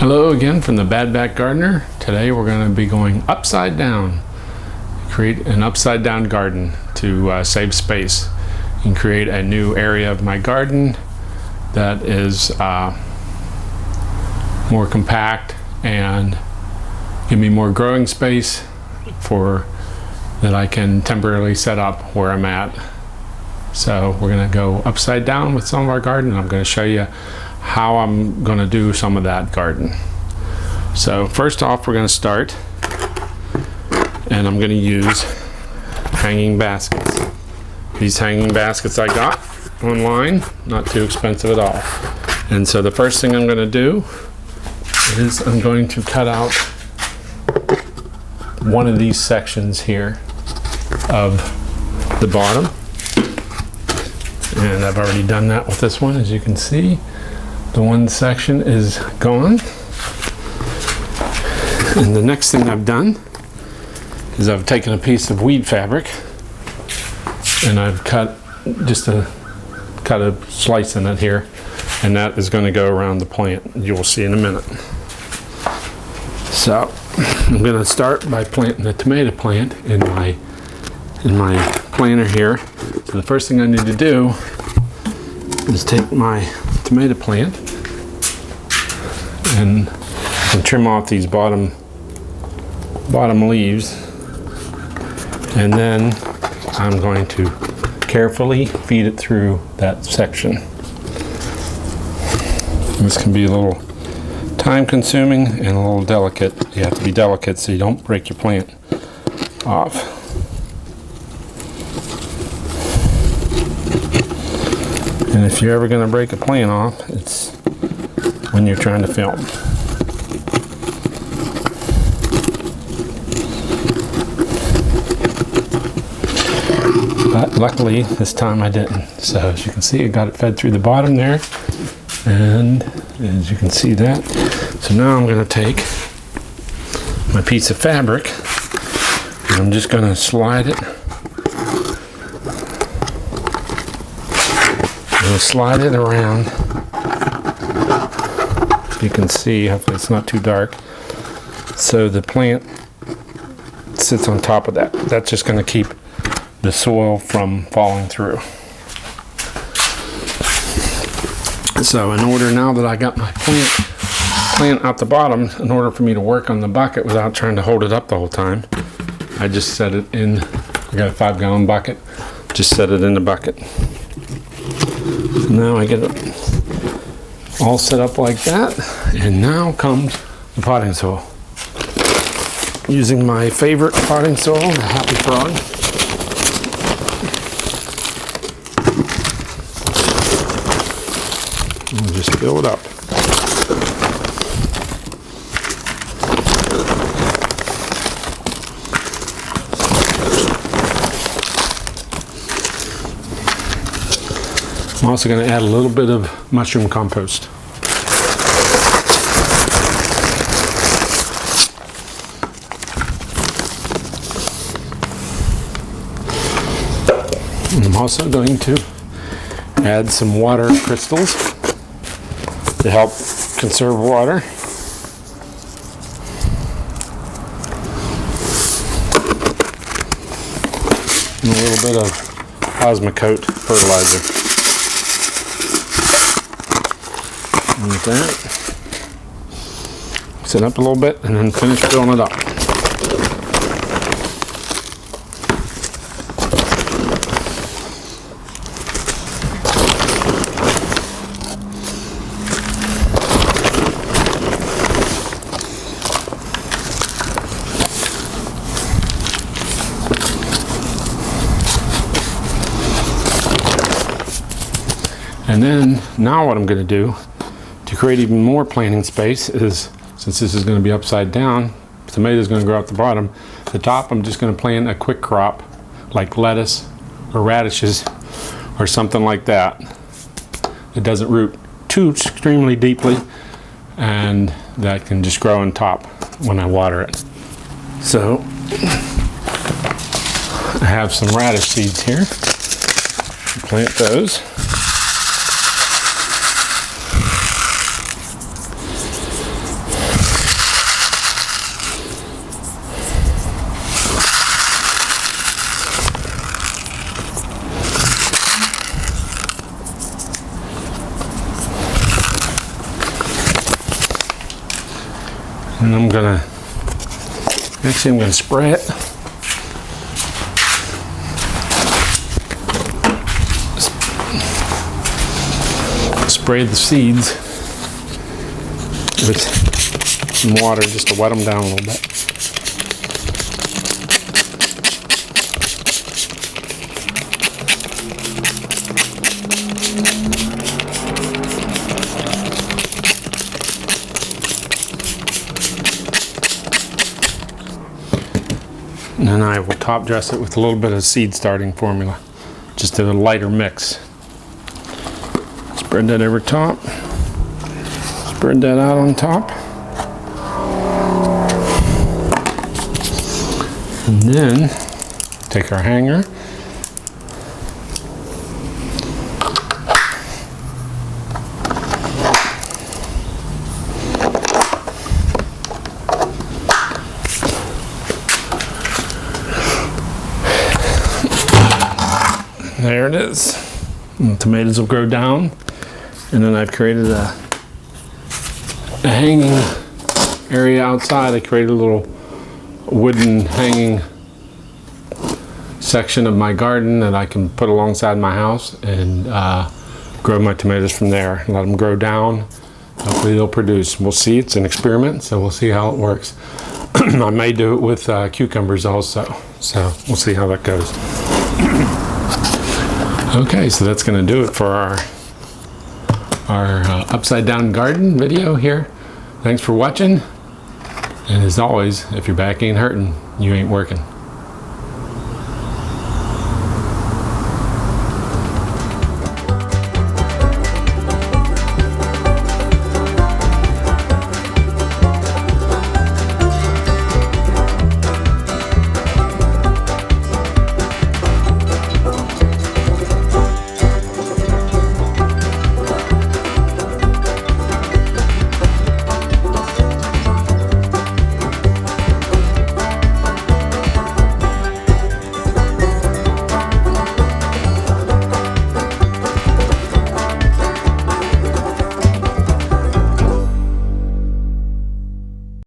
Hello again from the Bad Back Gardener. Today we're going to be going upside down. Create an upside down garden to save space and create a new area of my garden that is more compact and give me more growing space for that I can temporarily set up where I'm at. So we're going to go upside down with some of our garden. I'm going to show you how I'm going to do some of that garden. So first off, we're going to start, and I'm going to use hanging baskets. These hanging baskets I got online, not too expensive at all. And so the first thing I'm going to do is I'm going to cut out one of these sections here of the bottom. And I've already done that with this one, as you can see. The one section is gone. And the next thing I've done is I've taken a piece of weed fabric and I've cut a slice in it here, and that is going to go around the plant. You will see in a minute. So I'm going to start by planting the tomato plant in my planter here. So the first thing I need to do is take my tomato plant and trim off these bottom leaves, and then I'm going to carefully feed it through that section. This can be a little time consuming and a little delicate. You have to be delicate so you don't break your plant off. And if you're ever going to break a plant off, it's when you're trying to film. But luckily, this time I didn't. So as you can see, I got it fed through the bottom there. And as you can see that. So now I'm going to take my piece of fabric and I'm just going to slide it. Slide it around. You can see, hopefully it's not too dark. So the plant sits on top of that. That's just going to keep the soil from falling through. So in order, now that I got my plant out the bottom, in order for me to work on the bucket without trying to hold it up the whole time, I just set it in. I got a 5-gallon bucket. Just set it in the bucket. Now I get it all set up like that, and now comes the potting soil. Using my favorite potting soil, the Happy Frog. And just fill it up. I'm also going to add a little bit of mushroom compost. And I'm also going to add some water crystals to help conserve water. And a little bit of Osmocote fertilizer. Like that. Mix it up a little bit and then finish filling it up. And then now what I'm going to do to create even more planting space is, since this is going to be upside down, tomatoes going to grow out the bottom. The top, I'm just going to plant a quick crop like lettuce or radishes or something like that. It doesn't root too extremely deeply, and that can just grow on top when I water it. So I have some radish seeds here. Plant those. And I'm gonna spray it. Spray the seeds with some water just to wet them down a little bit. And then I will top dress it with a little bit of seed starting formula, just a lighter mix. Spread that over top. Spread that out on top. And then take our hanger. There it is. And the tomatoes will grow down. And then I've created a hanging area outside. I created a little wooden hanging section of my garden that I can put alongside my house and grow my tomatoes from there. Let them grow down. Hopefully they'll produce. We'll see. It's an experiment, so we'll see how it works. I may do it with cucumbers also, so we'll see how that goes. Okay, so that's going to do it for our upside down garden video here. Thanks for watching. And as always, if your back ain't hurting, you ain't working.